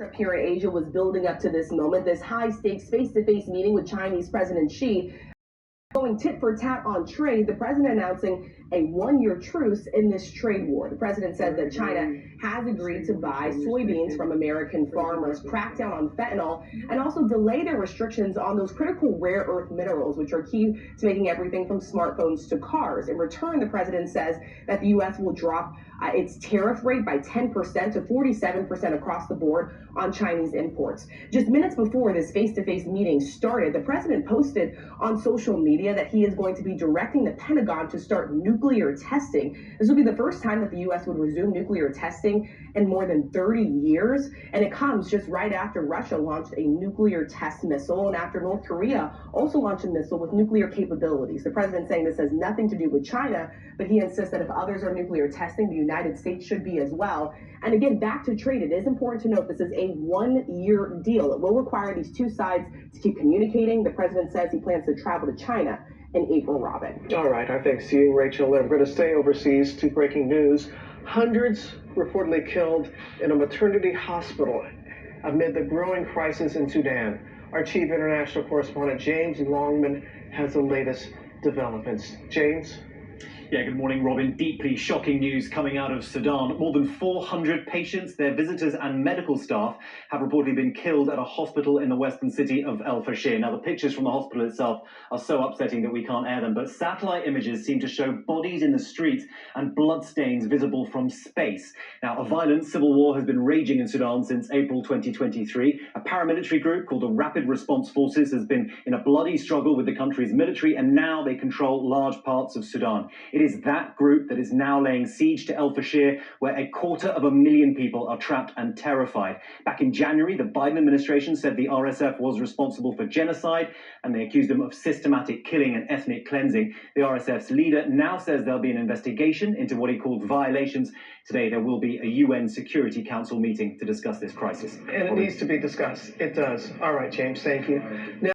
Trip here in Asia was building up to this moment, this high-stakes face-to-face meeting with Chinese President Xi. Going tit for tat on trade, the president announcing a one-year truce in this trade war. The president says that China has agreed to buy soybeans from American farmers, crack down on fentanyl, and also delay their restrictions on those critical rare earth minerals, which are key to making everything from smartphones to cars. In return, the president says that the U.S. will drop its tariff rate by 10% to 47% across the board on Chinese imports. Just minutes before this face-to-face meeting started, the president posted on social media that he is going to be directing the Pentagon to start nuclear testing. This will be the first time that the U.S. would resume nuclear testing in more than 30 years, and it comes just right after Russia launched a nuclear test missile and after North Korea also launched a missile with nuclear capabilities. The president saying this has nothing to do with China, but he insists that if others are nuclear testing, the United States should be as well. And again, back to trade, it is important to note this is a one-year deal. It will require these two sides to keep communicating. The president says he plans to travel to China in April, Robin. All right, our thanks to you, Rachel. We're going to stay overseas to breaking news. Hundreds reportedly killed in a maternity hospital amid the growing crisis in Sudan. Our chief international correspondent, James Longman, has the latest developments. James? Yeah, good morning, Robin. Deeply shocking news coming out of Sudan. More than 400 patients, their visitors and medical staff have reportedly been killed at a hospital in the western city of El Fasher. Now, the pictures from the hospital itself are so upsetting that we can't air them, but satellite images seem to show bodies in the streets and bloodstains visible from space. Now, a violent civil war has been raging in Sudan since April 2023. A paramilitary group called the Rapid Response Forces has been in a bloody struggle with the country's military, and now they control large parts of Sudan. It is that group that is now laying siege to El Fasher, where 250,000 people are trapped and terrified. Back in January, the Biden administration said the RSF was responsible for genocide, and they accused them of systematic killing and ethnic cleansing. The RSF's leader now says there'll be an investigation into what he called violations. Today, there will be a UN Security Council meeting to discuss this crisis. And it needs to be discussed. It does. All right, James, thank you. Now